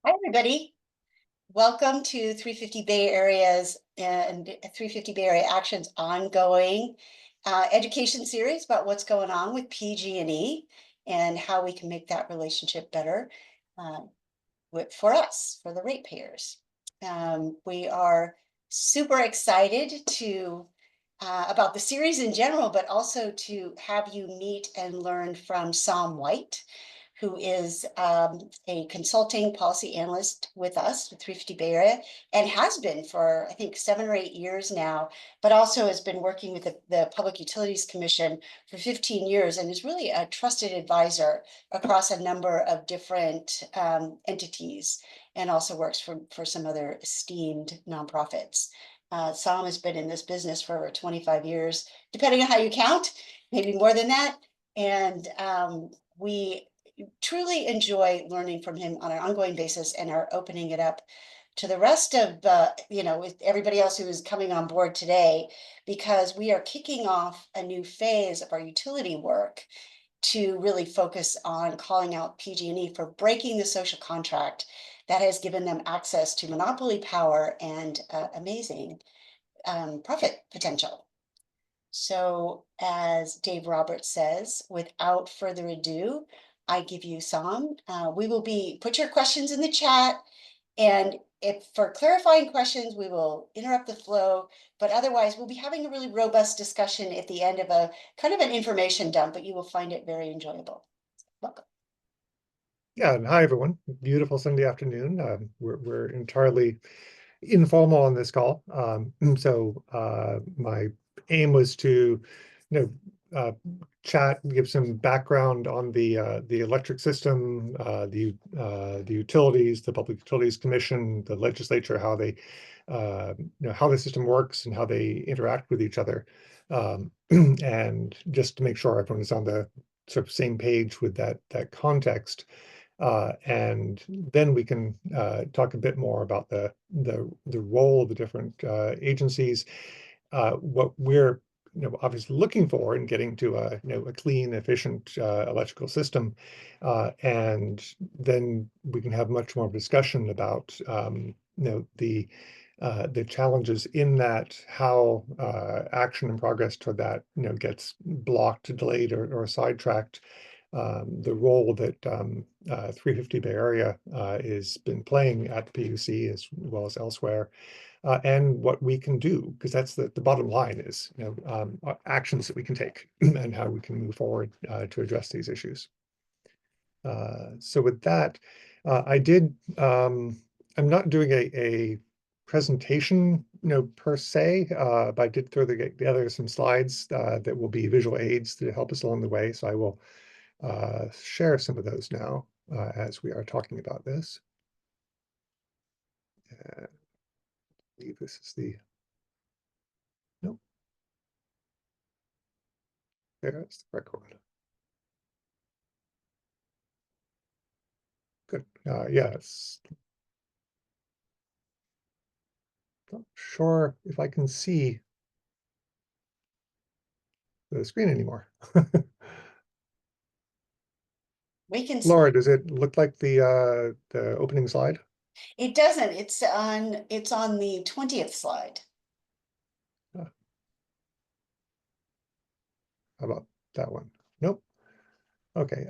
Hi, everybody. Welcome to 350 Bay Area's and 350 Bay Area Action's ongoing education series about what's going on with PG&E and how we can make that relationship better uh, for us, for the ratepayers. We are super excited about the series in general, but also to have you meet and learn from Sahm White, who is a consulting policy analyst with us with 350 Bay Area and has been for, I think, 7 or 8 years now, but also has been working with the Public Utilities Commission for 15 years and is really a trusted advisor across a number of different entities, and also works for some other esteemed nonprofits. Sam has been in this business for over 25 years, depending on how you count, maybe more than that. And we truly enjoy learning from him on an ongoing basis and are opening it up to the rest of with everybody else who is coming on board today, because we are kicking off a new phase of our utility work to really focus on calling out PG&E for breaking the social contract that has given them access to monopoly power and amazing profit potential. So as Dave Roberts says, without further ado, I give you Sam. We will put your questions in the chat, and if for clarifying questions, we will interrupt the flow, but otherwise we'll be having a really robust discussion at the end of a kind of an information dump, but you will find it very enjoyable. Welcome. Yeah, and hi everyone. Beautiful Sunday afternoon. We're entirely informal on this call. So my aim was to, chat and give some background on the electric system, the utilities, the Public Utilities Commission, the Legislature, how they, how the system works and how they interact with each other, and just to make sure everyone is on the sort of same page with that context. And then we can talk a bit more about the role of the different agencies, what we're obviously looking for in getting to a clean, efficient electrical system, and then we can have much more discussion about the challenges in that, how action and progress toward that gets blocked, delayed, or sidetracked. The role that 350 Bay Area has been playing at the PUC as well as elsewhere, and what we can do, because that's the bottom line is actions that we can take and how we can move forward to address these issues. So with that, I'm not doing a presentation per se, but I did throw together some slides that will be visual aids to help us along the way. So I will share some of those now as we are talking about this. I believe this is the, nope. There's the correct one. Good. Yes. Not sure if I can see the screen anymore. We can. Laura, does it look like the opening slide? It doesn't. It's on the 20th slide. How about that one? Nope. Okay,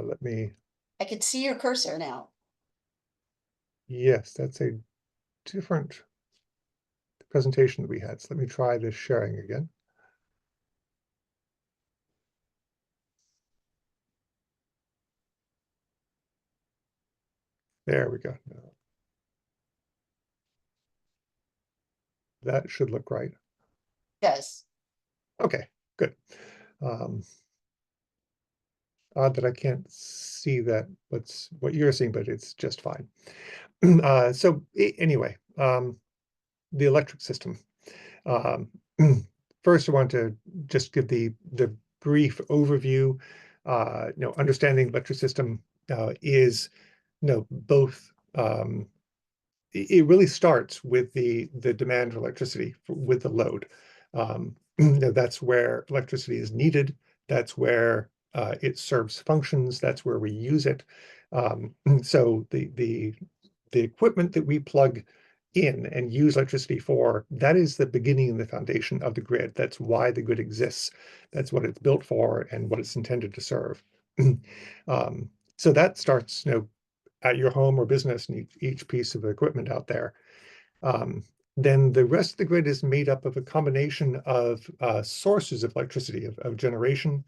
let me. I could see your cursor now. Yes, that's a different presentation that we had. So let me try this sharing again. There we go. That should look right. Yes. Okay, good. Odd that I can't see what you're seeing, but it's just fine. So anyway, the electric system. First, I want to just give the brief overview. Understanding electric system is both. It really starts with the demand for electricity with the load. That's where electricity is needed. That's where it serves functions. That's where we use it. So the the equipment that we plug in and use electricity for, that is the beginning and the foundation of the grid. That's why the grid exists. That's what it's built for and what it's intended to serve. So that starts, at your home or business and each piece of equipment out there. Then the rest of the grid is made up of a combination of sources of electricity, of generation,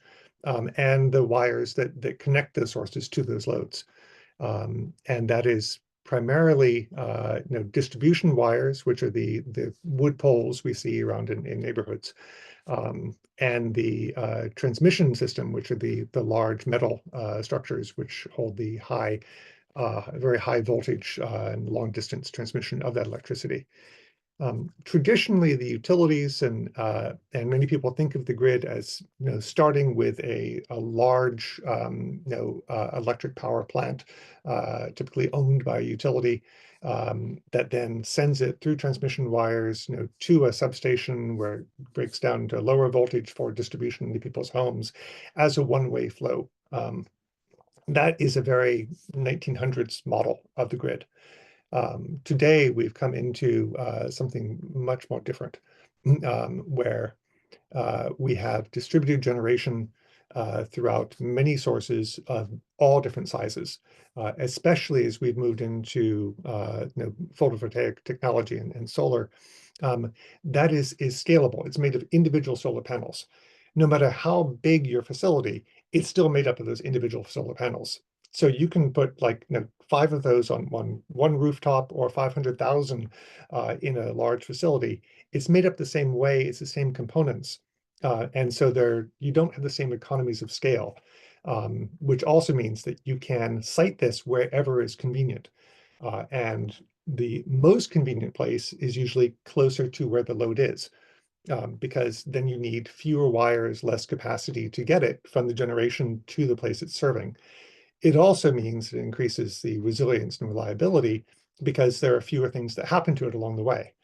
and the wires that connect those sources to those loads. And that is primarily distribution wires, which are the wood poles we see around in neighborhoods, and the transmission system, which are the large metal structures which hold the very high voltage and long distance transmission of that electricity. Traditionally, the utilities and many people think of the grid as starting with a large electric power plant, typically owned by a utility, that then sends it through transmission wires to a substation where it breaks down to lower voltage for distribution into people's homes as a one-way flow. That is a very 1900s model of the grid. Today, we've come into something much more different, where we have distributed generation throughout many sources of all different sizes, especially as we've moved into photovoltaic technology and solar. That is scalable. It's made of individual solar panels. No matter how big your facility, it's still made up of those individual solar panels. So you can put 5 of those on one rooftop, or 500,000 in a large facility. It's made up the same way. It's the same components, and so you don't have the same economies of scale, which also means that you can site this wherever is convenient. And the most convenient place is usually closer to where the load is, because then you need fewer wires, less capacity to get it from the generation to the place it's serving. It also means it increases the resilience and reliability because there are fewer things that happen to it along the way.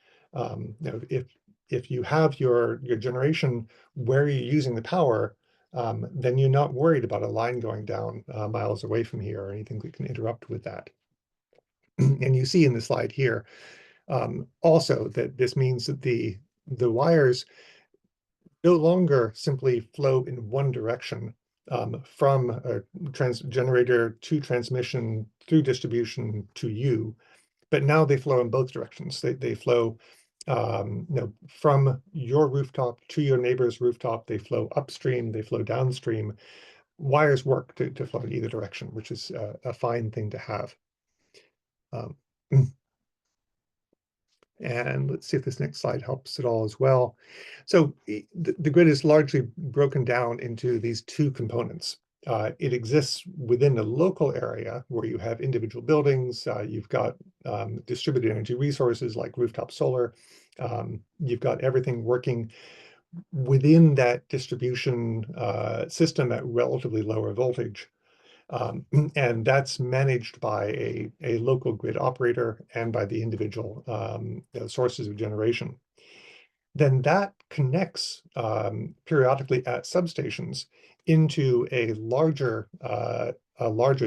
If you have your generation where you're using the power, then you're not worried about a line going down miles away from here or anything that can interrupt with that. And you see in the slide here also that this means that the wires no longer simply flow in one direction, from a generator to transmission through distribution to you, but now they flow in both directions. They flow from your rooftop to your neighbor's rooftop. They flow upstream, they flow downstream. Wires work to flow in either direction, which is a fine thing to have. Um, And let's see if this next slide helps at all as well. So the grid is largely broken down into these two components. It exists within a local area where you have individual buildings. You've got distributed energy resources like rooftop solar. You've got everything working within that distribution system at relatively lower voltage. And that's managed by a local grid operator and by the individual sources of generation. Then that connects periodically at substations into a larger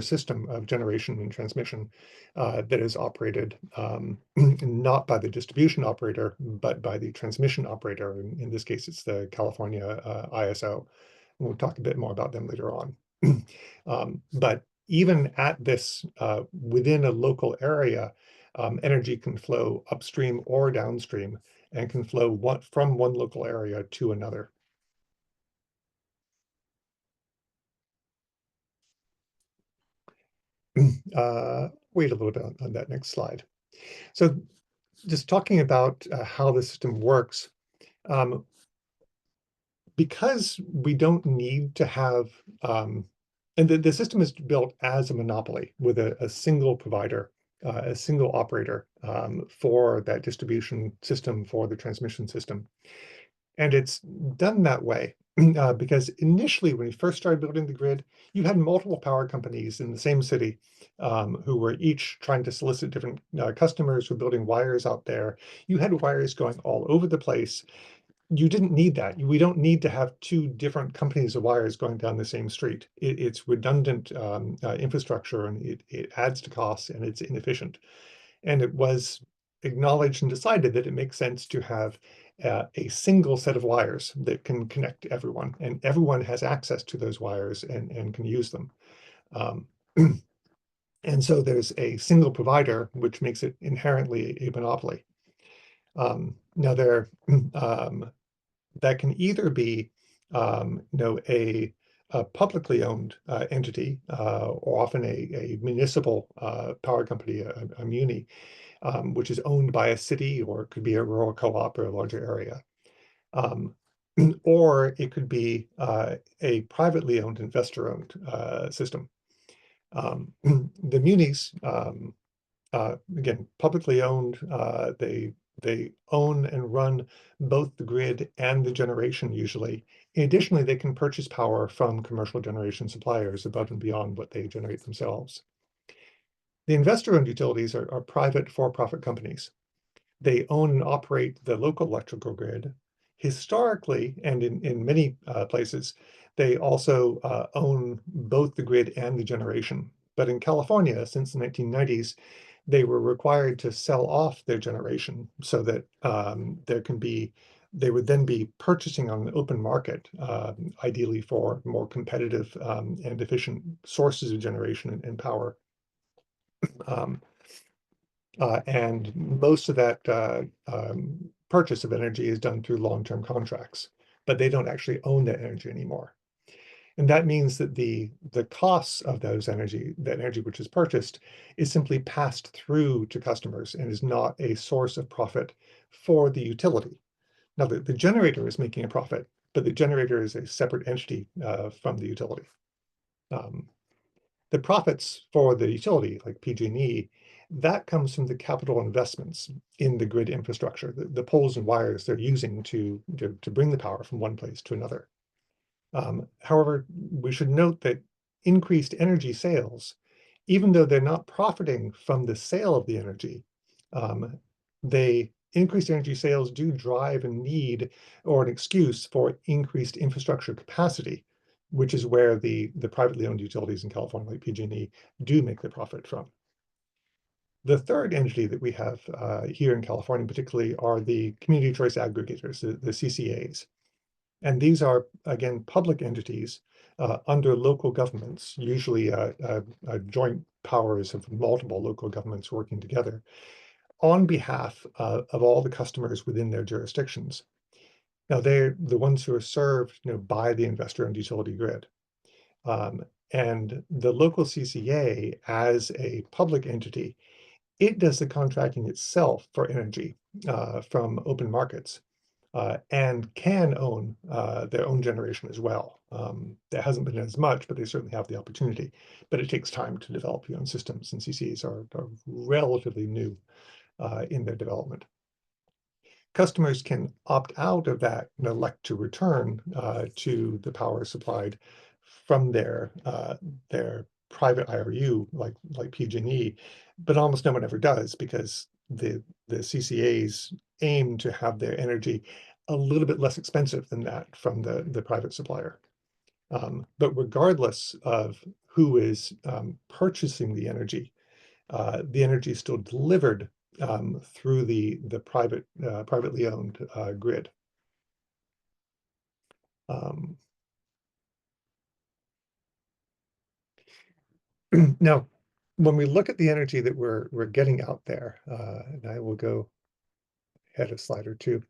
system of generation and transmission that is operated not by the distribution operator, but by the transmission operator. In this case, it's the California ISO. And we'll talk a bit more about them later on. But even at this, within a local area, energy can flow upstream or downstream and can flow from one local area to another. Wait a little bit on that next slide. So just talking about how the system works, because we don't need to have, and the system is built as a monopoly with a single provider, a single operator for that distribution system, for the transmission system. And it's done that way because initially, when we first started building the grid, you had multiple power companies in the same city who were each trying to solicit different customers who were building wires out there. You had wires going all over the place. You didn't need that. We don't need to have two different companies of wires going down the same street. It's redundant infrastructure, and it adds to costs, and it's inefficient. And it was acknowledged and decided that it makes sense to have a single set of wires that can connect everyone, and everyone has access to those wires and can use them. Um, and so there's a single provider, which makes it inherently a monopoly. Now that can either be a publicly owned entity, or often a municipal power company, a muni, which is owned by a city, or it could be a rural co-op or a larger area. Um, or it could be a privately owned, investor-owned system. The munis, again, publicly owned, they own and run both the grid and the generation usually. Additionally, they can purchase power from commercial generation suppliers above and beyond what they generate themselves. The investor-owned utilities are private for-profit companies. They own and operate the local electrical grid. Historically, and in many places, they also own both the grid and the generation. But in California, since the 1990s, they were required to sell off their generation so that they would then be purchasing on the open market, ideally for more competitive and efficient sources of generation and power. Um, and most of that purchase of energy is done through long-term contracts, but they don't actually own that energy anymore. And that means that the costs of that energy which is purchased, is simply passed through to customers and is not a source of profit for the utility. Now, the generator is making a profit, but the generator is a separate entity from the utility. The profits for the utility, like PG&E, that comes from the capital investments in the grid infrastructure, the poles and wires they're using to bring the power from one place to another. However, we should note that increased energy sales, even though they're not profiting from the sale of the energy, increased energy sales do drive a need or an excuse for increased infrastructure capacity, which is where the privately owned utilities in California, like PG&E, do make their profit from. The third entity that we have here in California, particularly, are the community choice aggregators, the CCAs. And these are, again, public entities under local governments, usually joint powers of multiple local governments working together on behalf of all the customers within their jurisdictions. Now, they're the ones who are served, by the investor-owned utility grid. And the local CCA, as a public entity, it does the contracting itself for energy from open markets. And can own their own generation as well. There hasn't been as much, but they certainly have the opportunity. But it takes time to develop your own systems, and CCAs are relatively new in their development. Customers can opt out of that and elect to return to the power supplied from their private IOU, like PG&E, but almost no one ever does, because the CCAs aim to have their energy a little bit less expensive than that from the private supplier. But regardless of who is purchasing the energy is still delivered through the privately owned grid. Now, when we look at the energy that we're getting out there, and I will go ahead a slide or two,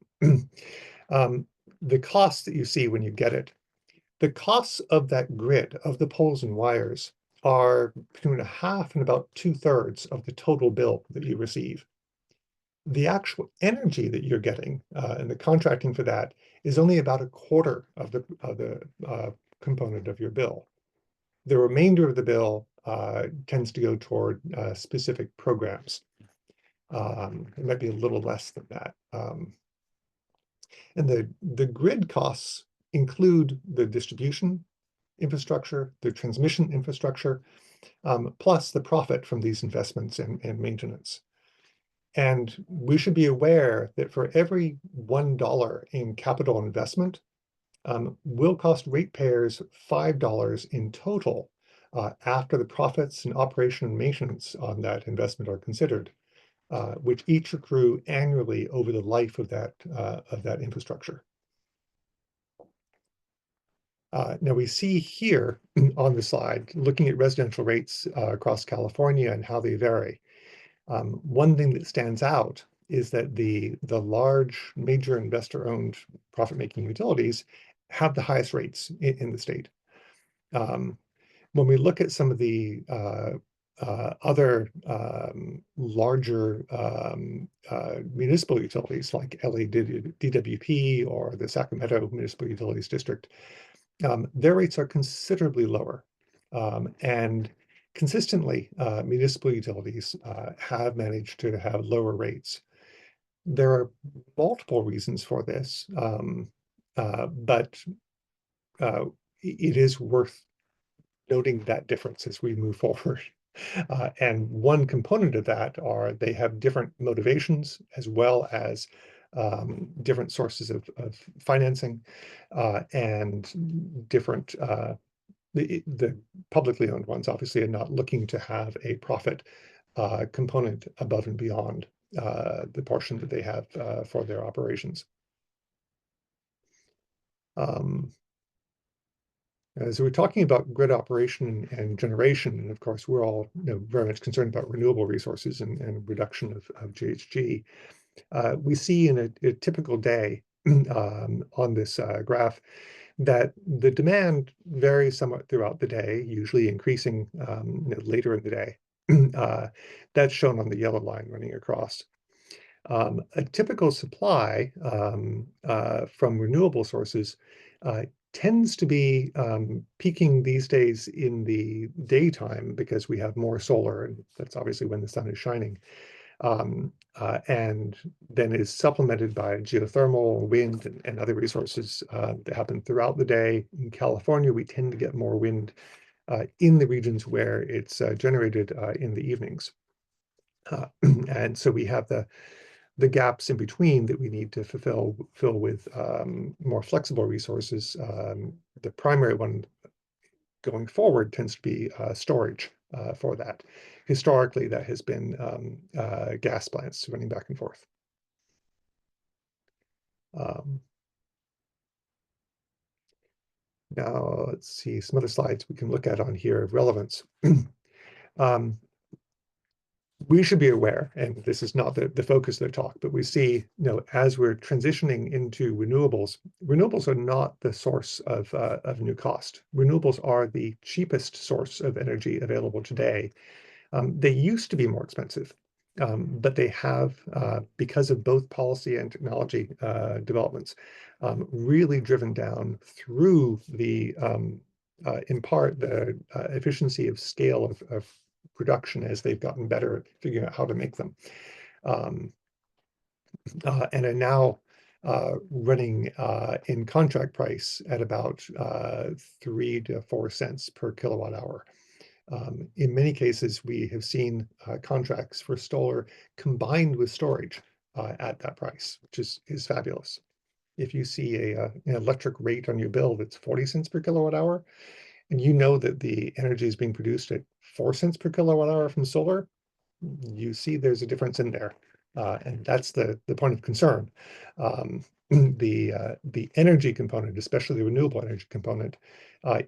the costs that you see when you get it, the costs of that grid, of the poles and wires, are between a half and about 2/3 of the total bill that you receive. The actual energy that you're getting and the contracting for that is only about a quarter of the component of your bill. The remainder of the bill tends to go toward specific programs. It might be a little less than that. And the grid costs include the distribution infrastructure, the transmission infrastructure, plus the profit from these investments and maintenance. And we should be aware that for every $1 in capital investment, will cost ratepayers $5 in total after the profits and operation and maintenance on that investment are considered. which each accrue annually over the life of that infrastructure. Now we see here on the slide, looking at residential rates across California and how they vary. One thing that stands out is that the large major investor-owned profit-making utilities have the highest rates in the state. When we look at some of the other larger municipal utilities like LA DWP or the Sacramento Municipal Utilities District, their rates are considerably lower. And consistently, municipal utilities have managed to have lower rates. There are multiple reasons for this, but it is worth noting that difference as we move forward. And one component of that are they have different motivations as well as different sources of financing and different the publicly owned ones obviously are not looking to have a profit component above and beyond the portion that they have for their operations. So we're talking about grid operation and generation, and of course we're all very much concerned about renewable resources and reduction of GHG. We see in a typical day on this graph that the demand varies somewhat throughout the day, usually increasing later in the day. That's shown on the yellow line running across. A typical supply from renewable sources tends to be peaking these days in the daytime because we have more solar, and that's obviously when the sun is shining. And then is supplemented by geothermal, wind, and other resources that happen throughout the day. In California, we tend to get more wind in the regions where it's generated in the evenings. And so we have the gaps in between that we need to fill with more flexible resources. The primary one going forward tends to be storage for that. Historically, that has been gas plants running back and forth. Now, let's see some other slides we can look at on here of relevance. We should be aware, and this is not the focus of the talk, but we see, as we're transitioning into renewables, renewables are not the source of new cost. Renewables are the cheapest source of energy available today. They used to be more expensive, but they have, because of both policy and technology developments, really driven down through the, in part, the efficiency of scale of production as they've gotten better at figuring out how to make them. And are now running in contract price at about 3 to 4 cents per kilowatt hour. In many cases, we have seen contracts for solar combined with storage at that price, which is fabulous. If you see an electric rate on your bill that's 40 cents per kilowatt hour, and you know that the energy is being produced at 4 cents per kilowatt hour from solar, you see there's a difference in there. And that's the point of concern. The energy component, especially the renewable energy component,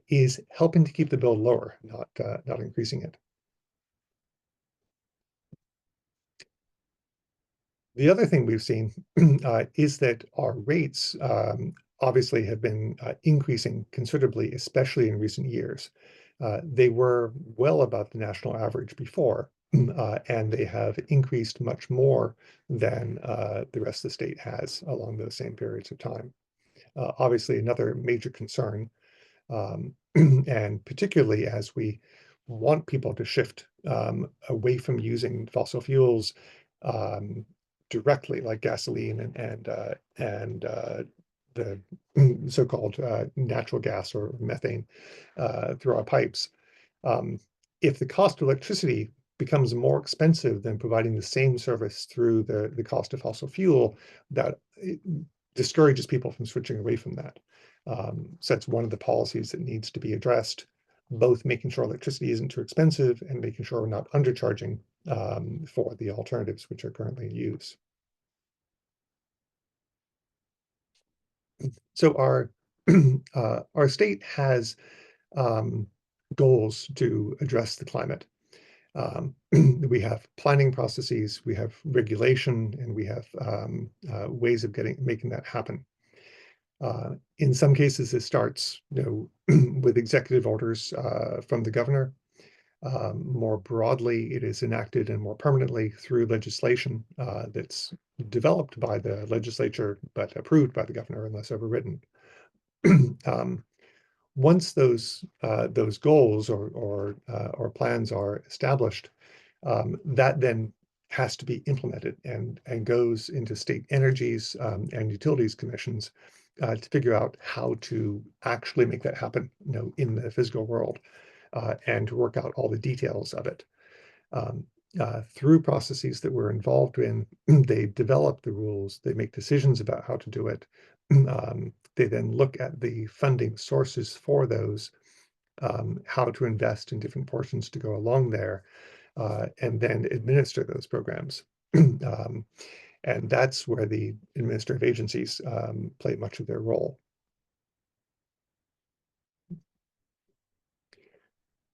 is helping to keep the bill lower, not increasing it. The other thing we've seen is that our rates obviously have been increasing considerably, especially in recent years. They were well above the national average before, and they have increased much more than the rest of the state has along those same periods of time. Obviously, another major concern, and particularly as we want people to shift away from using fossil fuels directly, like gasoline and the so-called natural gas or methane through our pipes. If the cost of electricity becomes more expensive than providing the same service through the cost of fossil fuel, that discourages people from switching away from that. So that's one of the policies that needs to be addressed, both making sure electricity isn't too expensive and making sure we're not undercharging for the alternatives which are currently in use. So our state has goals to address the climate. We have planning processes, we have regulation, and we have ways of making that happen. In some cases, it starts, with executive orders from the governor. More broadly, it is enacted and more permanently through legislation that's developed by the legislature but approved by the governor unless overridden. Um, Once those goals or plans are established, that then has to be implemented and goes into state energies and utilities commissions to figure out how to actually make that happen, in the physical world, and to work out all the details of it. Um, Through processes that we're involved in, they develop the rules, they make decisions about how to do it. They then look at the funding sources for those, how to invest in different portions to go along there, and then administer those programs. And that's where the administrative agencies play much of their role.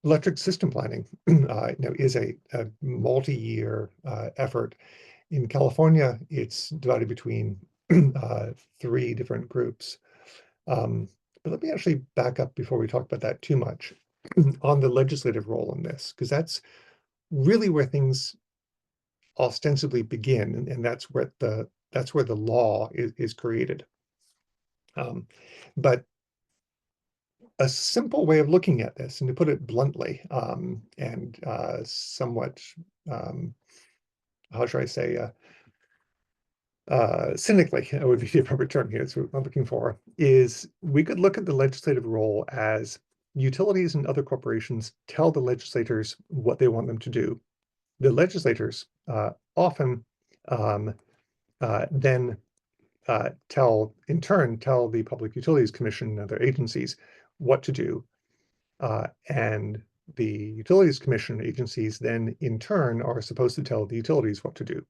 Electric system planning is a multi-year effort. In California, it's divided between three different groups. But let me actually back up before we talk about that too much on the legislative role in this, because that's really where things ostensibly begin, and that's where the law is created. But a simple way of looking at this, and to put it bluntly, and somewhat, how should I say, cynically, would be the appropriate term here. That's what I'm looking for, is we could look at the legislative role as utilities and other corporations tell the legislators what they want them to do. The legislators often then in turn, tell the Public Utilities Commission and other agencies what to do. And the Utilities Commission agencies then, in turn, are supposed to tell the utilities what to do.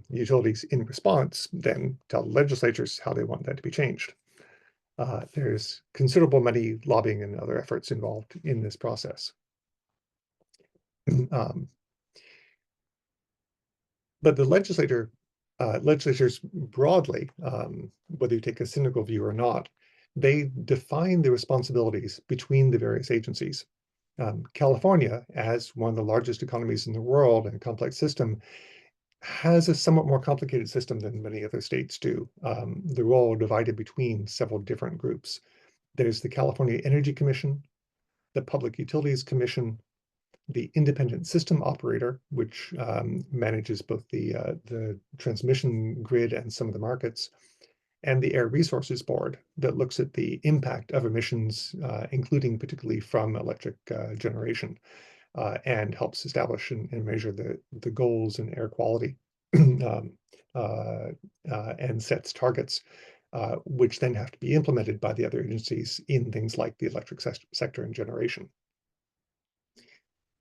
Utilities, in response, then tell legislatures how they want that to be changed. There's considerable money, lobbying, and other efforts involved in this process. But the legislatures broadly, whether you take a cynical view or not, they define the responsibilities between the various agencies. California, as one of the largest economies in the world and a complex system, has a somewhat more complicated system than many other states do. The role divided between several different groups. There's the California Energy Commission, the Public Utilities Commission, the independent system operator, which manages both the transmission grid and some of the markets, and the Air Resources Board that looks at the impact of emissions, including particularly from electric generation, and helps establish and measure the goals in air quality, and sets targets, which then have to be implemented by the other agencies in things like the electric sector and generation.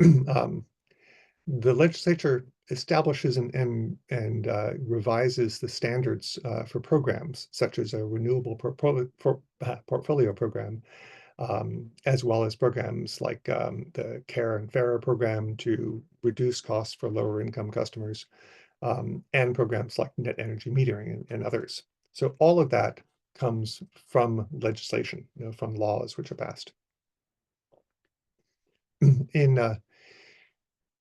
The legislature establishes and revises the standards for programs, such as a renewable portfolio program, as well as programs like the Care and Fairer program to reduce costs for lower income customers, and programs like net energy metering and others. So all of that comes from legislation, from laws which are passed. In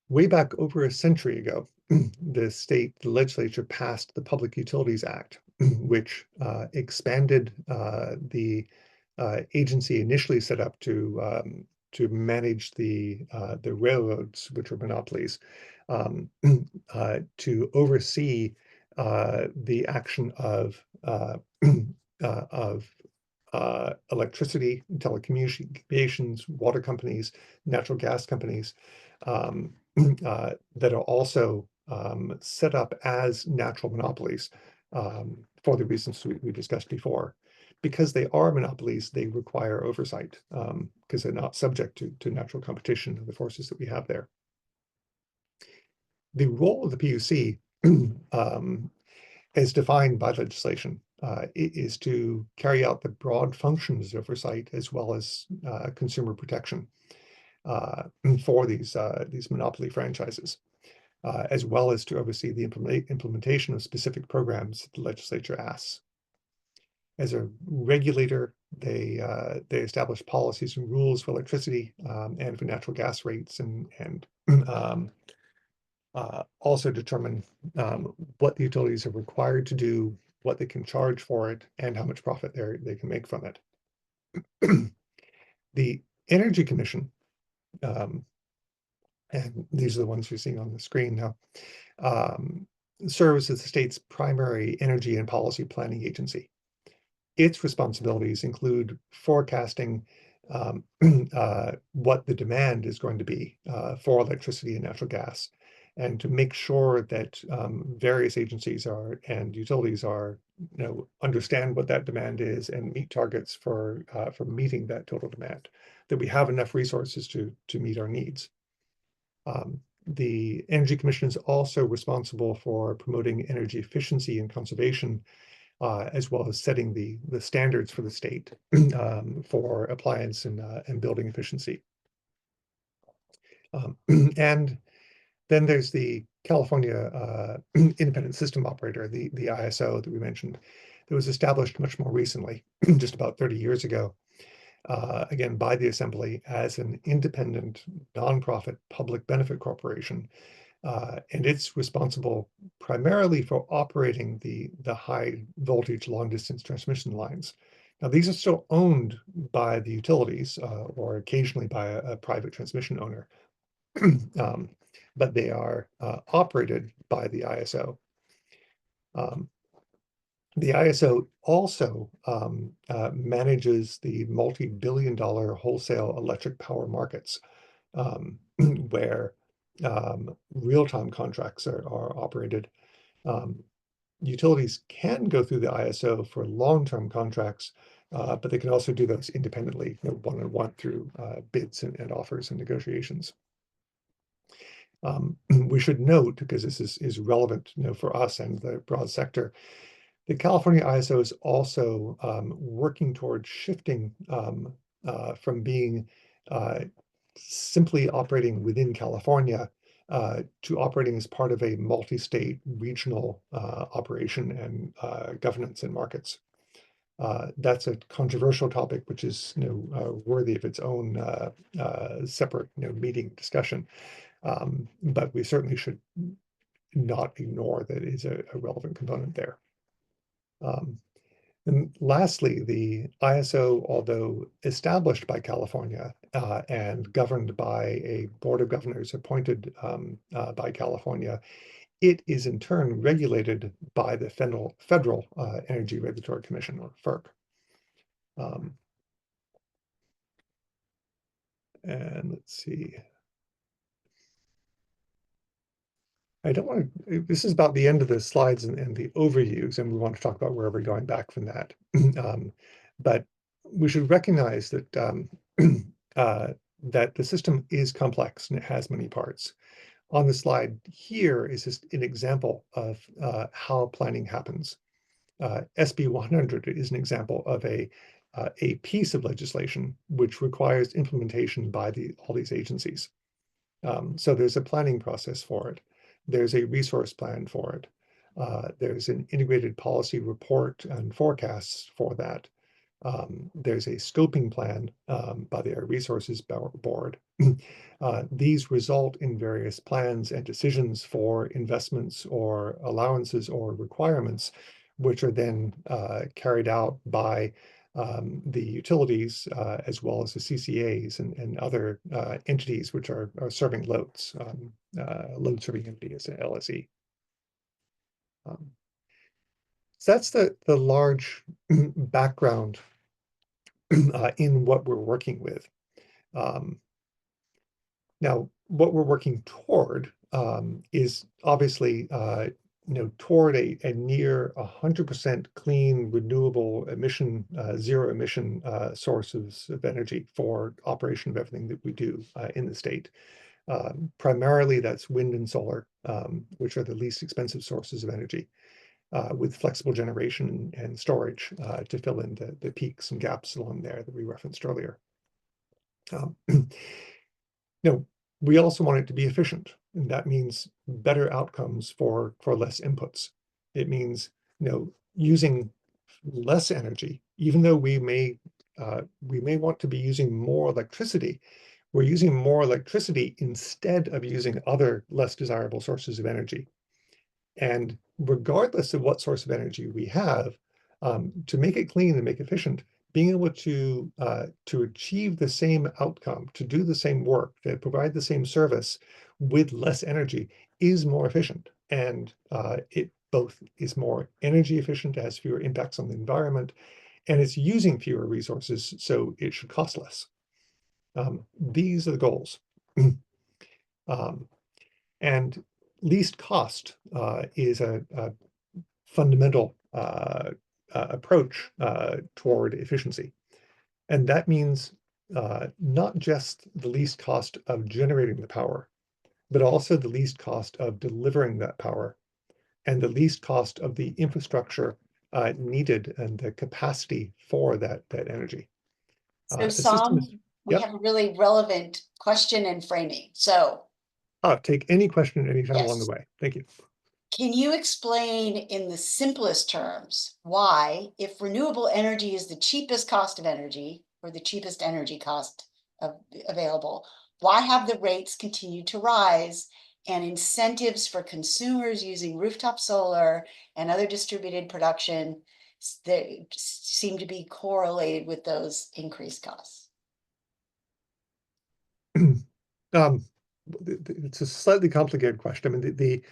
way back over a century ago, the legislature passed the Public Utilities Act, which expanded the agency initially set up to manage the railroads, which are monopolies, to oversee the action of electricity, telecommunications, water companies, natural gas companies, that are also set up as natural monopolies, for the reasons we discussed before. Because they are monopolies, they require oversight, because they're not subject to natural competition of the forces that we have there. The role of the PUC as defined by legislation is to carry out the broad functions of oversight as well as consumer protection for these monopoly franchises, as well as to oversee the implementation of specific programs that the legislature asks. As a regulator, they establish policies and rules for electricity and for natural gas rates, and also determine what the utilities are required to do, what they can charge for it, and how much profit they can make from it. The Energy Commission, and these are the ones you're seeing on the screen now, serves as the state's primary energy and policy planning agency. Its responsibilities include forecasting what the demand is going to be for electricity and natural gas, and to make sure that various agencies and utilities understand what that demand is and meet targets for meeting that total demand, that we have enough resources to meet our needs. The Energy Commission is also responsible for promoting energy efficiency and conservation, as well as setting the standards for the state for appliance and building efficiency. And then there's the California Independent System Operator, the ISO that we mentioned, that was established much more recently, just about 30 years ago, again, by the Assembly as an independent, nonprofit public benefit corporation. And it's responsible primarily for operating the high voltage long distance transmission lines. Now, these are still owned by the utilities or occasionally by a private transmission owner, but they are operated by the ISO. The ISO also manages the multi-billion-dollar wholesale electric power markets, where real-time contracts are operated. Utilities can go through the ISO for long-term contracts, but they can also do those independently, one-on-one through bids and offers and negotiations. We should note, because this is relevant, for us and the broad sector, the California ISO is also working towards shifting from being simply operating within California to operating as part of a multi-state regional operation and governance and markets. That's a controversial topic, which is worthy of its own separate meeting discussion. But we certainly should not ignore that it is a relevant component there. And lastly, the ISO, although established by California and governed by a board of governors appointed by California, it is in turn regulated by the Federal Energy Regulatory Commission, or FERC. And let's see. I don't want to, this is about the end of the slides and the overviews, and we want to talk about where we're going back from that. But we should recognize that that the system is complex and it has many parts. On the slide here is just an example of how planning happens. SB 100 is an example of a piece of legislation which requires implementation by all these agencies. So there's a planning process for it. There's a resource plan for it. There's an integrated policy report and forecasts for that. There's a scoping plan by the Air Resources Board. These result in various plans and decisions for investments or allowances or requirements, which are then carried out by the utilities as well as the CCAs and other entities which are serving loads, load serving entity as an LSE. So that's the large background in what we're working with. Now, what we're working toward is obviously toward a near 100% clean, renewable emission, zero emission sources of energy for operation of everything that we do in the state. Primarily, that's wind and solar, which are the least expensive sources of energy, with flexible generation and storage to fill in the peaks and gaps along there that we referenced earlier. No, we also want it to be efficient, and that means better outcomes for less inputs. It means, using less energy, even though we may want to be using more electricity. We're using more electricity instead of using other less desirable sources of energy. And regardless of what source of energy we have, to make it clean and make it efficient, being able to achieve the same outcome, to do the same work, to provide the same service with less energy is more efficient. And it both is more energy efficient, has fewer impacts on the environment, and it's using fewer resources, so it should cost less. These are the goals. Um, and least cost is a fundamental approach toward efficiency. And that means not just the least cost of generating the power, but also the least cost of delivering that power and the least cost of the infrastructure needed and the capacity for that energy. So The system is, Sam, we yep. have a really relevant question and framing. So Take any question anytime along the yes, way. Thank you. can you explain in the simplest terms why, if renewable energy is the cheapest cost of energy or the cheapest energy cost available, why have the rates continued to rise and incentives for consumers using rooftop solar and other distributed production that seem to be correlated with those increased costs? It's a slightly complicated question. I mean,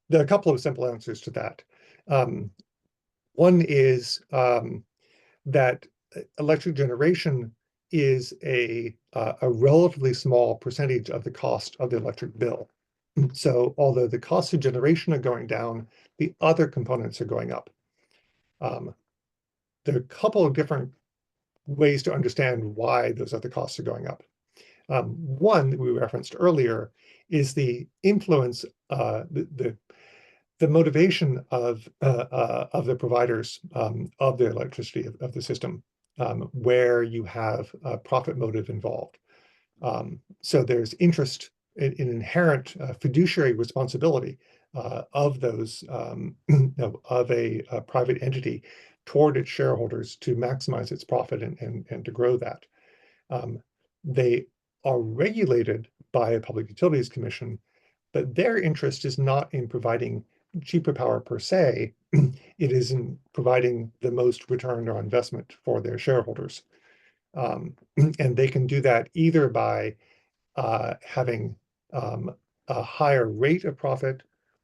there are a couple of simple answers to that. One is that electric generation is a relatively small percentage of the cost of the electric bill. So although the costs of generation are going down, the other components are going up. There are a couple of different ways to understand why those other costs are going up. One that we referenced earlier is the influence, the motivation of the providers of the electricity of the system, where you have a profit motive involved. So there's interest in inherent fiduciary responsibility of those of a private entity toward its shareholders to maximize its profit and to grow that. They are regulated by a Public Utilities Commission, but their interest is not in providing cheaper power per se. It is in providing the most return on investment for their shareholders. And they can do that either by having a higher rate of profit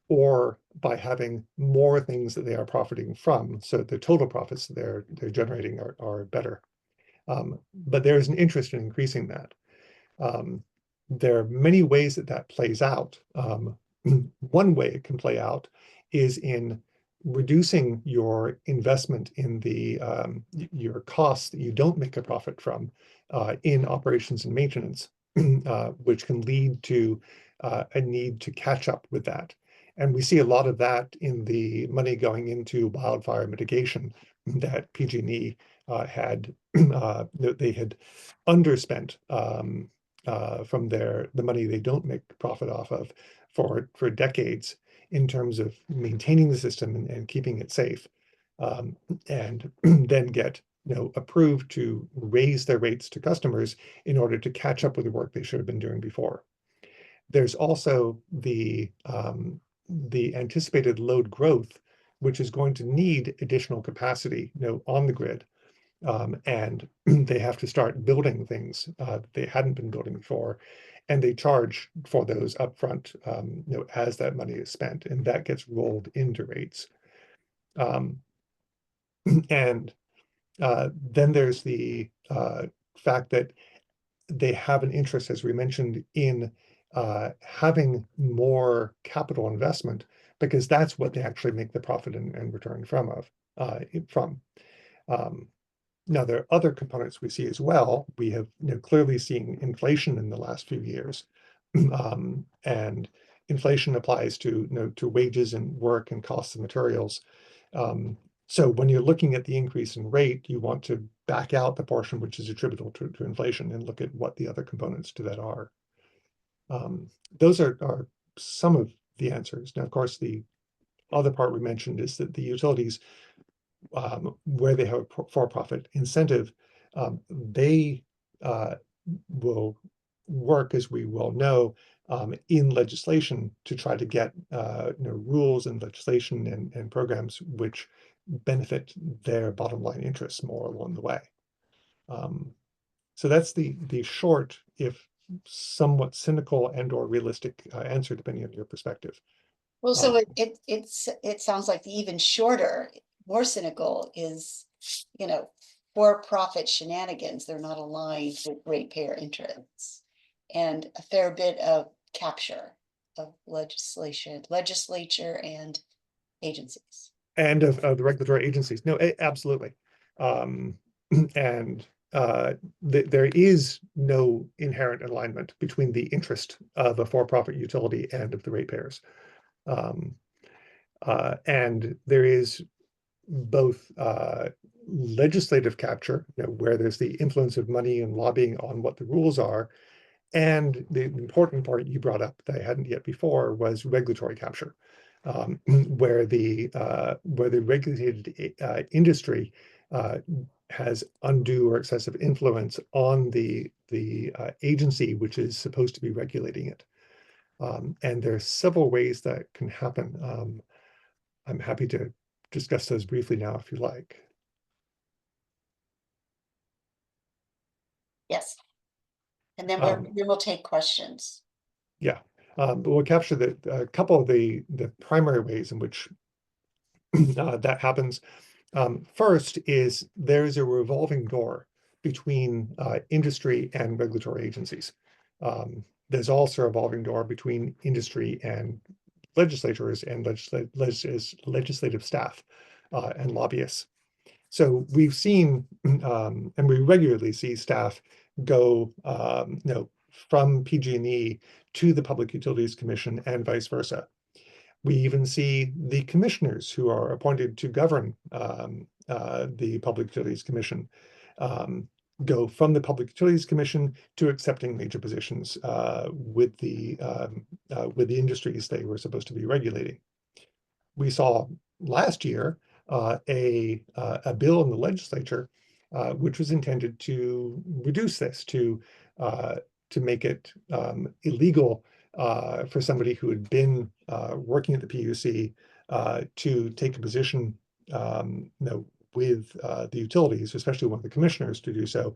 or by having more things that they are profiting from. So the total profits they're generating are better. But there is an interest in increasing that. There are many ways that plays out. One way it can play out is in reducing your investment in your costs that you don't make a profit from in operations and maintenance, which can lead to a need to catch up with that. And we see a lot of that in the money going into wildfire mitigation that PG&E had. They had underspent from the money they don't make profit off of for decades in terms of maintaining the system and keeping it safe, and then get approved to raise their rates to customers in order to catch up with the work they should have been doing before. There's also the anticipated load growth, which is going to need additional capacity, on the grid. And they have to start building things they hadn't been building before, and they charge for those upfront, as that money is spent, and that gets rolled into rates. And then there's the fact that they have an interest, as we mentioned, in having more capital investment, because that's what they actually make the profit and return from. Now, there are other components we see as well. We have clearly seen inflation in the last few years. And inflation applies to wages and work and costs of materials. So when you're looking at the increase in rate, you want to back out the portion which is attributable to inflation and look at what the other components to that are. Those are some of the answers. Now, of course, the other part we mentioned is that the utilities, where they have a for-profit incentive, they will work, as we well know, in legislation to try to get rules and legislation and programs which benefit their bottom line interests more along the way. So that's the short, if somewhat cynical and or realistic answer, depending on your perspective. Well, so Um, it sounds like the even shorter, more cynical is, for-profit shenanigans. They're not aligned with ratepayer interests. And a fair bit of capture of legislature and agencies. and of the regulatory agencies. No, absolutely. Um, and there is no inherent alignment between the interest of a for-profit utility and of the ratepayers. Um, and there is both legislative capture, where there's the influence of money and lobbying on what the rules are, and the important part you brought up that I hadn't yet before was regulatory capture, where the regulated industry has undue or excessive influence on the agency which is supposed to be regulating it. And there are several ways that can happen. I'm happy to discuss those briefly now if you like. Yes. And then Um, we'll take questions. yeah, but we'll capture a couple of the primary ways in which that happens. First is there's a revolving door between industry and regulatory agencies. There's also a revolving door between industry and legislators and legislative staff and lobbyists. So we've seen, and we regularly see staff go, from PG&E to the Public Utilities Commission and vice versa. We even see the commissioners who are appointed to govern the Public Utilities Commission go from the Public Utilities Commission to accepting major positions with the industries they were supposed to be regulating. We saw last year a bill in the legislature which was intended to reduce this, to make it illegal for somebody who had been working at the PUC to take a position, with the utilities, especially one of the commissioners, to do so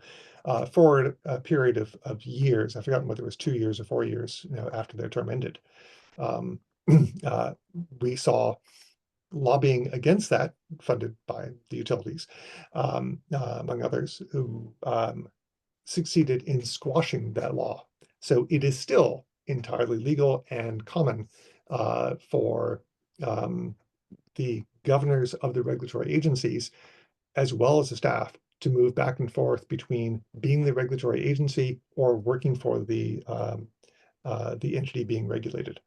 for a period of years. I've forgotten whether it was 2 years or 4 years, after their term ended. Um, we saw lobbying against that, funded by the utilities, among others, who succeeded in squashing that law. So it is still entirely legal and common for the governors of the regulatory agencies, as well as the staff, to move back and forth between being the regulatory agency or working for the entity being regulated.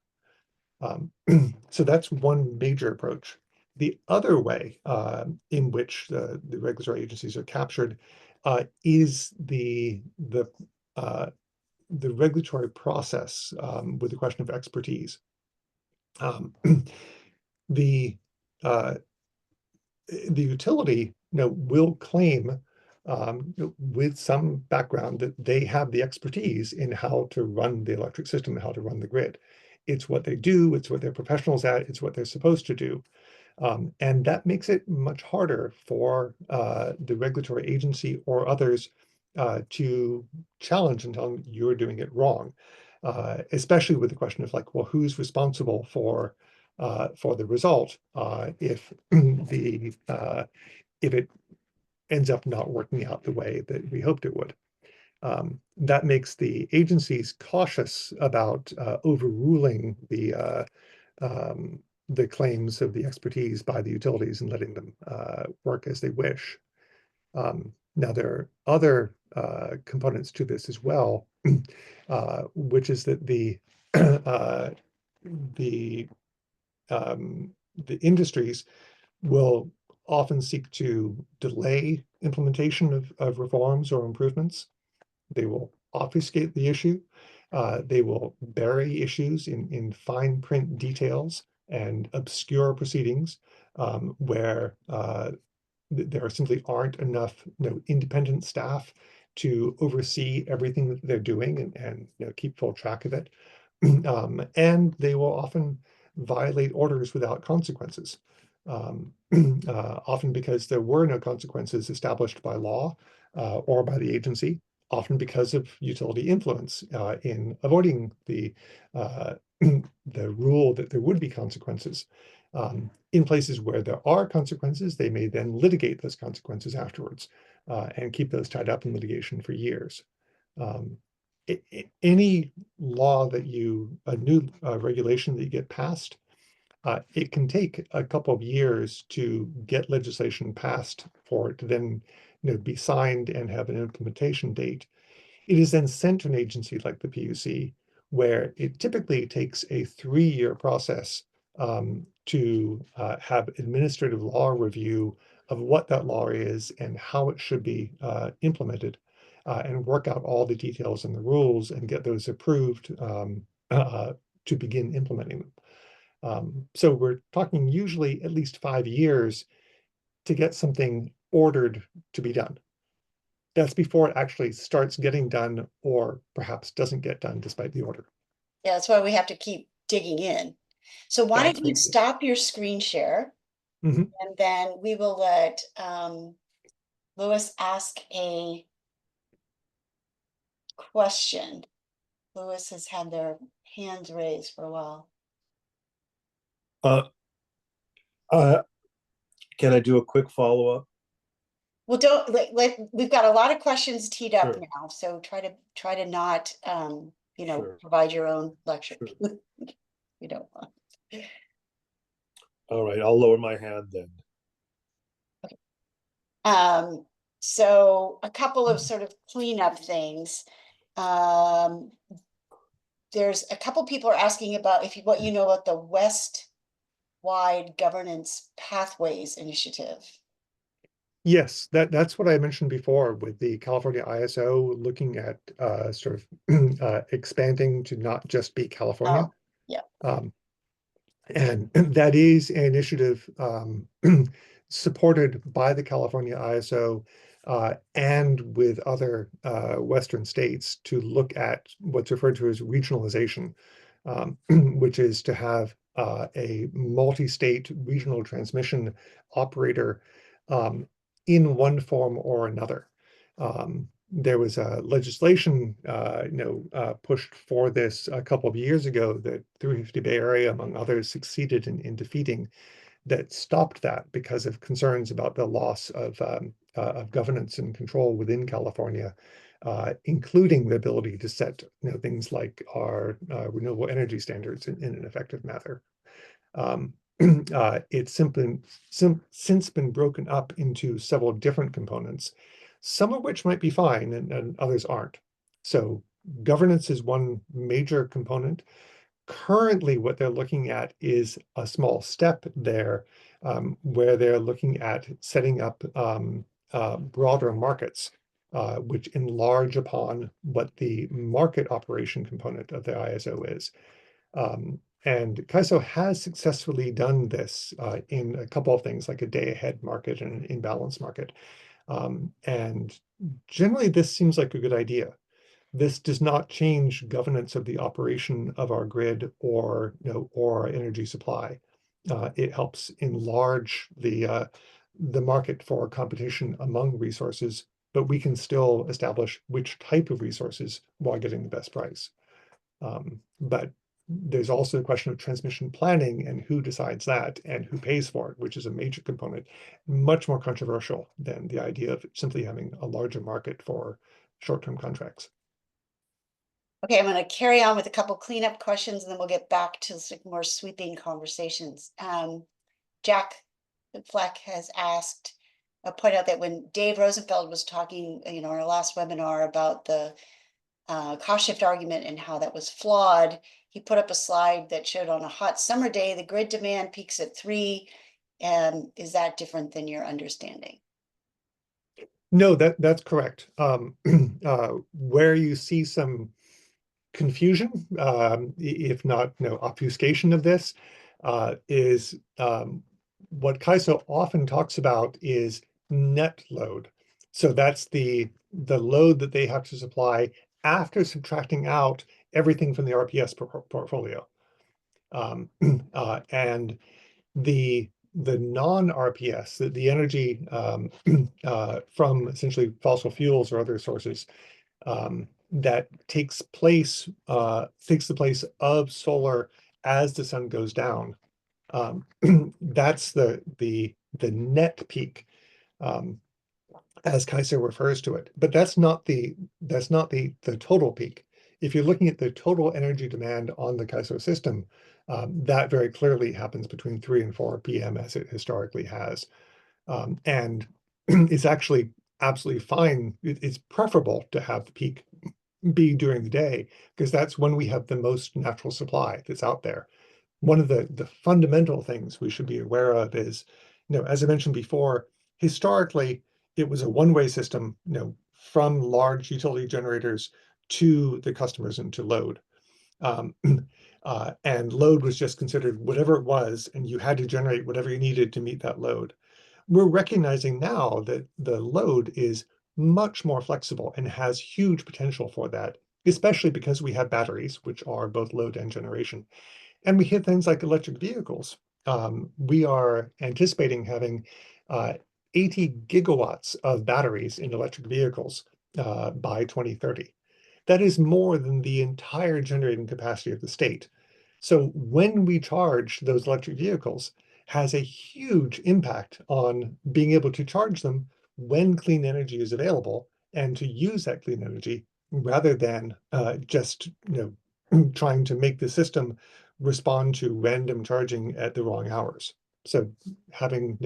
So that's one major approach. The other way in which the regulatory agencies are captured is the regulatory process with the question of expertise. Um, the uh, the utility, will claim, with some background, that they have the expertise in how to run the electric system and how to run the grid. It's what they do. It's what they're professionals at. It's what they're supposed to do. And that makes it much harder for the regulatory agency or others to challenge and tell them you're doing it wrong, especially with the question of like, well, who's responsible for the result if if it ends up not working out the way that we hoped it would. That makes the agencies cautious about overruling the claims of the expertise by the utilities and letting them work as they wish. Now, there are other components to this as well, which is that uh, the the industries will often seek to delay implementation of reforms or improvements. They will obfuscate the issue. They will bury issues in fine print details and obscure proceedings where there simply aren't enough independent staff to oversee everything that they're doing and keep full track of it. And they will often violate orders without consequences, um, often because there were no consequences established by law or by the agency, often because of utility influence in avoiding uh, the rule that there would be consequences. In places where there are consequences, they may then litigate those consequences afterwards and keep those tied up in litigation for years. Um, any law that a new regulation that you get passed, it can take a couple of years to get legislation passed for it to then be signed and have an implementation date. It is then sent to an agency like the PUC, where it typically takes a 3-year process to have administrative law review of what that law is and how it should be implemented, and work out all the details and the rules and get those approved to begin implementing them. So we're talking usually at least 5 years to get something ordered to be done. That's before it actually starts getting done or perhaps doesn't get done despite the order. Yeah, that's why we have to keep digging in. So why That's don't you right. stop your screen share Mhm. and then we will let Louis ask a question. Louis has had their hands raised for a while. Uh, uh, can I do a quick follow-up? Well, don't we've got a lot of questions teed up Sure, now, so try to not sure, provide your own lecture. sure. You don't want. All right, I'll lower my hand then. Um, so a couple of sort of cleanup things. Um, there's a couple people are asking about what you know about the West Wide Governance Pathways Initiative. Yes, that's what I mentioned before with the California ISO looking at sort of expanding to not just be California. Oh, yeah. Um, And that is an initiative supported by the California ISO and with other Western states to look at what's referred to as regionalization, which is to have a multi-state regional transmission operator um, in one form or another. There was a legislation, pushed for this a couple of years ago that 350 Bay Area, among others, succeeded in defeating that stopped that because of concerns about the loss of governance and control within California, including the ability to set things like our renewable energy standards in an effective manner. Um, it's since been broken up into several different components, some of which might be fine and others aren't. So governance is one major component. Currently, what they're looking at is a small step there, where they're looking at setting up broader markets, which enlarge upon what the market operation component of the ISO is. And CAISO has successfully done this in a couple of things like a day ahead market and an imbalance market. And generally, this seems like a good idea. This does not change governance of the operation of our grid or our energy supply. It helps enlarge the market for competition among resources, but we can still establish which type of resources while getting the best price. But there's also the question of transmission planning and who decides that and who pays for it, which is a major component, much more controversial than the idea of simply having a larger market for short-term contracts. Okay, I'm going to carry on with a couple cleanup questions and then we'll get back to some more sweeping conversations. Jack Fleck has asked, point out that when Dave Rosenfeld was talking, in our last webinar about the cost shift argument and how that was flawed, he put up a slide that showed on a hot summer day, the grid demand peaks at 3. And is that different than your understanding? No, that's correct. Where you see some confusion, if not obfuscation of this, is what CAISO often talks about is net load. So that's the load that they have to supply after subtracting out everything from the RPS portfolio. And the non-RPS, the energy from essentially fossil fuels or other sources, that takes the place of solar as the sun goes down. That's the net peak, as Kaiser refers to it. But that's not the total peak. If you're looking at the total energy demand on the Kaiser system, that very clearly happens between 3 and 4 p.m. as it historically has. And it's actually absolutely fine. It's preferable to have the peak be during the day, because that's when we have the most natural supply that's out there. One of the fundamental things we should be aware of is, as I mentioned before, historically, it was a one-way system, from large utility generators to the customers and to load. And load was just considered whatever it was, and you had to generate whatever you needed to meet that load. We're recognizing now that the load is much more flexible and has huge potential for that, especially because we have batteries, which are both load and generation. And we hit things like electric vehicles. We are anticipating having 80 gigawatts of batteries in electric vehicles by 2030. That is more than the entire generating capacity of the state. So when we charge those electric vehicles, has a huge impact on being able to charge them when clean energy is available and to use that clean energy rather than just trying to make the system respond to random charging at the wrong hours. So having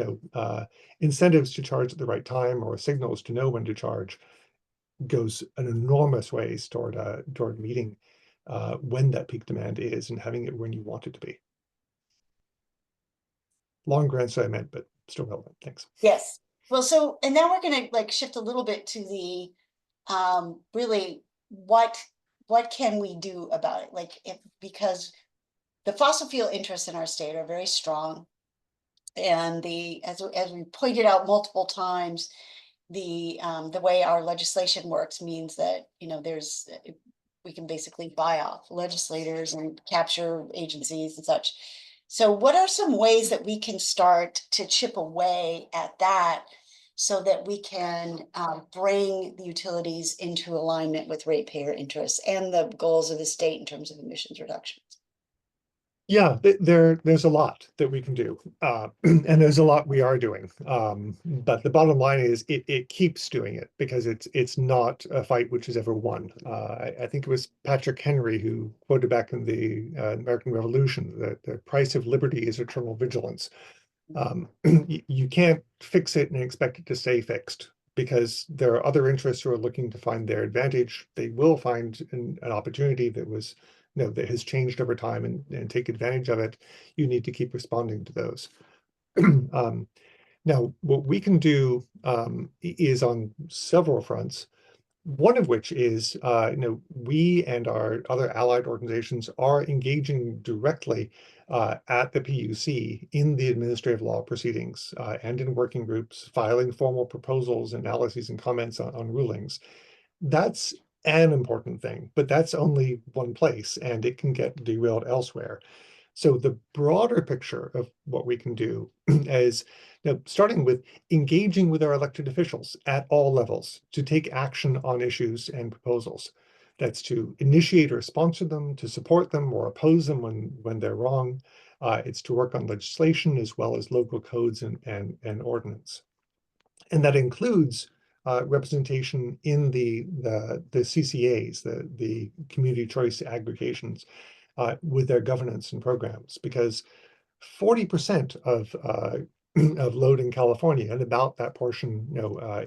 incentives to charge at the right time or signals to know when to charge goes an enormous ways toward meeting when that peak demand is and having it when you want it to be. Longer answer I meant, but still relevant. Thanks. Yes. Well, so, and now we're going to shift a little bit to the really what can we do about it? Because the fossil fuel interests in our state are very strong, and as we pointed out multiple times, the way our legislation works means that we can basically buy off legislators and capture agencies and such. So what are some ways that we can start to chip away at that so that we can bring the utilities into alignment with ratepayer interests and the goals of the state in terms of emissions reductions? Yeah, there's a lot that we can do, and there's a lot we are doing. But the bottom line is it keeps doing it because it's not a fight which is ever won. I think it was Patrick Henry who quoted back in the American Revolution that the price of liberty is eternal vigilance. You can't fix it and expect it to stay fixed, because there are other interests who are looking to find their advantage. They will find an opportunity that was that has changed over time and take advantage of it. You need to keep responding to those. Now, what we can do is on several fronts. One of which is, we and our other allied organizations are engaging directly at the PUC in the administrative law proceedings and in working groups, filing formal proposals, analyses, and comments on rulings. That's an important thing, but that's only one place, and it can get derailed elsewhere. So the broader picture of what we can do is starting with engaging with our elected officials at all levels to take action on issues and proposals. That's to initiate or sponsor them, to support them or oppose them when they're wrong. It's to work on legislation as well as local codes and ordinance. And that includes representation in the CCAs, the community choice aggregations, with their governance and programs, because 40% of of load in California, and about that portion,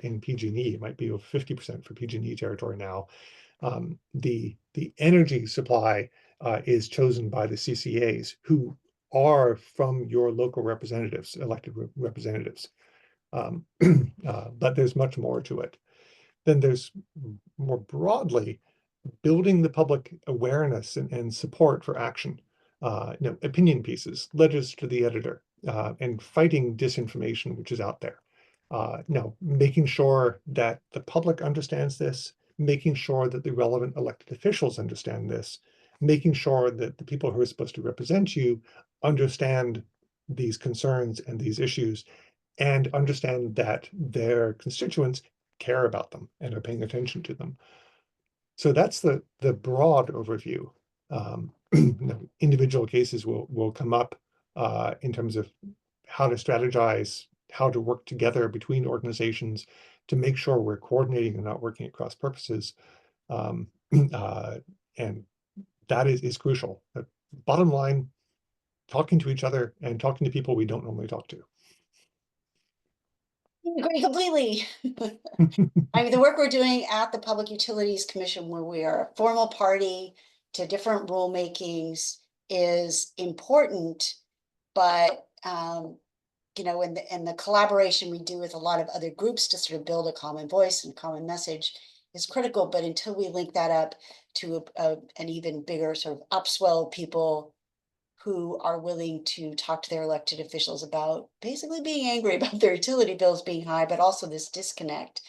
in PG&E. It might be over 50% for PG&E territory now. The energy supply is chosen by the CCAs, who are from your local representatives, elected representatives. But there's much more to it. Then there's more broadly building the public awareness and support for action, opinion pieces, letters to the editor, and fighting disinformation, which is out there. Making sure that the public understands this, making sure that the relevant elected officials understand this, making sure that the people who are supposed to represent you understand these concerns and these issues, and understand that their constituents care about them and are paying attention to them. So that's the broad overview. Individual cases will come up in terms of how to strategize, how to work together between organizations to make sure we're coordinating and not working at cross purposes. And that is crucial. Bottom line, talking to each other and talking to people we don't normally talk to. I agree completely. I mean, the work we're doing at the Public Utilities Commission, where we are a formal party to different rulemakings, is important, but and the collaboration we do with a lot of other groups to sort of build a common voice and common message is critical. But until we link that up to an even bigger sort of upswell of people who are willing to talk to their elected officials about basically being angry about their utility bills being high, but also this disconnect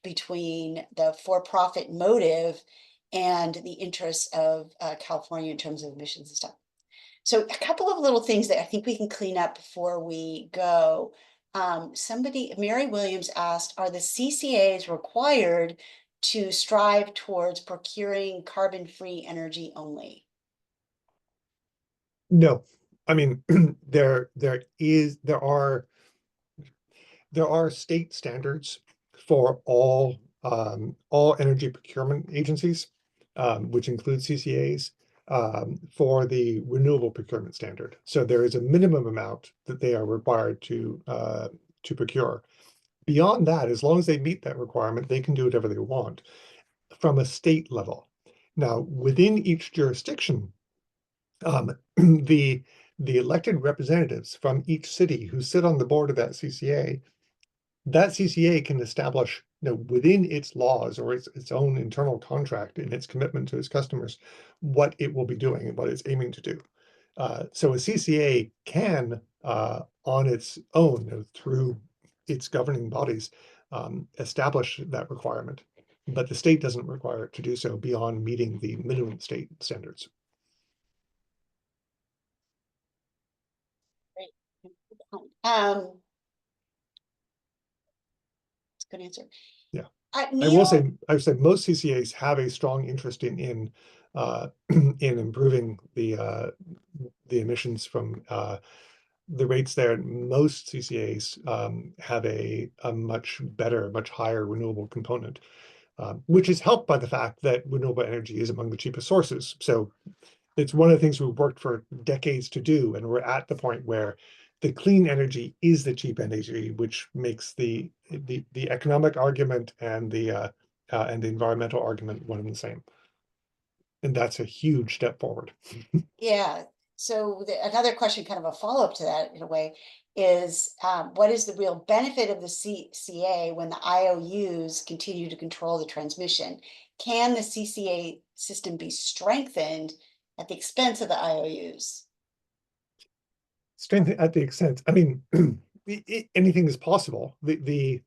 between the for-profit motive and the interests of California in terms of emissions and stuff. So a couple of little things that I think we can clean up before we go. Mary Williams asked, are the CCAs required to strive towards procuring carbon-free energy only? No, I mean, there are state standards for all energy procurement agencies, which include CCAs, for the renewable procurement standard. So there is a minimum amount that they are required to procure. Beyond that, as long as they meet that requirement, they can do whatever they want from a state level. Now, within each jurisdiction, the elected representatives from each city who sit on the board of that CCA can establish, within its laws or its own internal contract and its commitment to its customers, what it will be doing and what it's aiming to do. So a CCA can, on its own, through its governing bodies, establish that requirement, but the state doesn't require it to do so beyond meeting the minimum state standards. That's a good answer. Yeah. I Neil, will say, most CCAs have a strong interest in in improving the emissions from the rates there. Most CCAs have a much better, much higher renewable component, which is helped by the fact that renewable energy is among the cheapest sources. So it's one of the things we've worked for decades to do, and we're at the point where the clean energy is the cheap energy, which makes the economic argument and the environmental argument one and the same. And that's a huge step forward. yeah. So another question, kind of a follow-up to that in a way, is what is the real benefit of the CCA when the IOUs continue to control the transmission? Can the CCA system be strengthened at the expense of the IOUs? Strengthen at the extent, I mean, anything is possible. The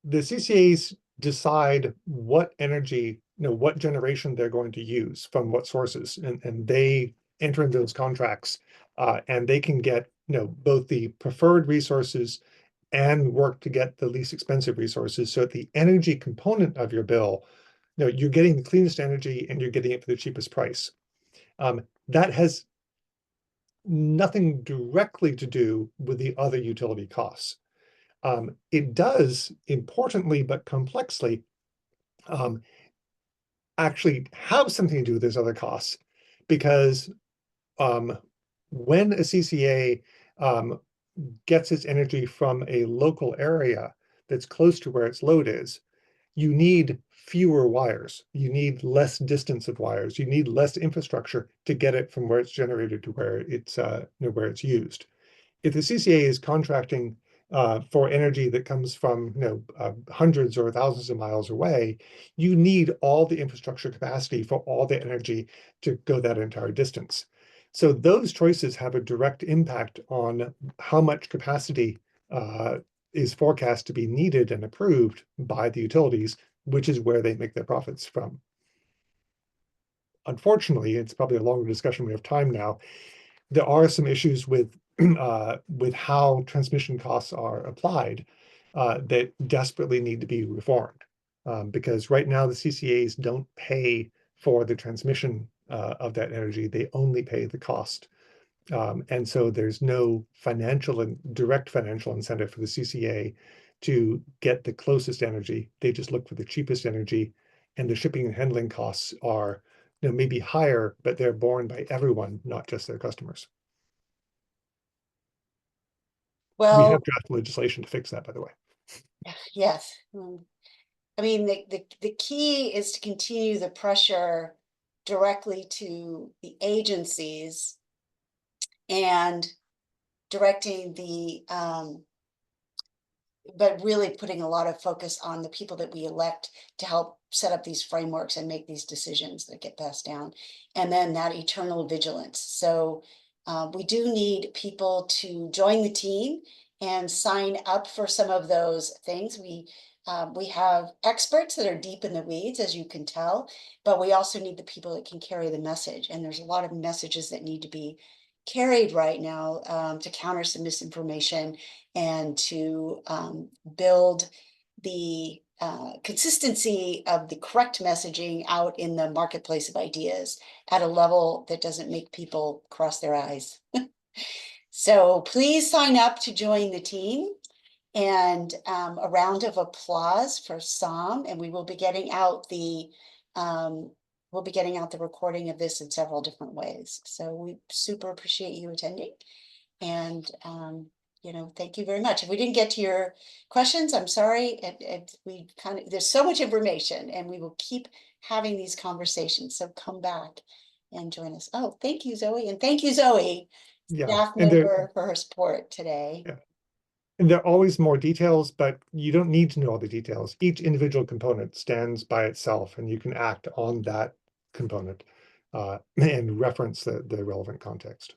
CCAs decide what energy, what generation they're going to use from what sources, and they enter into those contracts, and they can get, both the preferred resources and work to get the least expensive resources. So at the energy component of your bill, you're getting the cleanest energy and you're getting it for the cheapest price. That has nothing directly to do with the other utility costs. It does, importantly but complexly, actually have something to do with those other costs, because when a CCA gets its energy from a local area that's close to where its load is, you need fewer wires. You need less distance of wires. You need less infrastructure to get it from where it's generated to where where it's used. If the CCA is contracting for energy that comes from hundreds or thousands of miles away, you need all the infrastructure capacity for all the energy to go that entire distance. So those choices have a direct impact on how much capacity is forecast to be needed and approved by the utilities, which is where they make their profits from. Unfortunately, it's probably a longer discussion. We have time now. There are some issues with how transmission costs are applied that desperately need to be reformed. Because right now the CCAs don't pay for the transmission of that energy; they only pay the cost. And so there's no direct financial incentive for the CCA to get the closest energy. They just look for the cheapest energy, and the shipping and handling costs are maybe higher, but they're borne by everyone, not just their customers. We Well, have draft legislation to fix that, by the way. yes. I mean, the key is to continue the pressure directly to the agencies and directing but really putting a lot of focus on the people that we elect to help set up these frameworks and make these decisions that get passed down. And then that eternal vigilance. So we do need people to join the team and sign up for some of those things. We have experts that are deep in the weeds, as you can tell, but we also need the people that can carry the message. And there's a lot of messages that need to be carried right now to counter some misinformation and to build the consistency of the correct messaging out in the marketplace of ideas at a level that doesn't make people cross their eyes. So please sign up to join the team, and a round of applause for Sahm, and we will be getting out the recording of this in several different ways. So we super appreciate you attending, and thank you very much. If we didn't get to your questions, I'm sorry. There's so much information, and we will keep having these conversations. So come back and join us. Oh, thank you, Zoe, and thank you, Zoe, staff member, for her support today. Yeah. And there are always more details, but you don't need to know all the details. Each individual component stands by itself, and you can act on that component and reference the relevant context.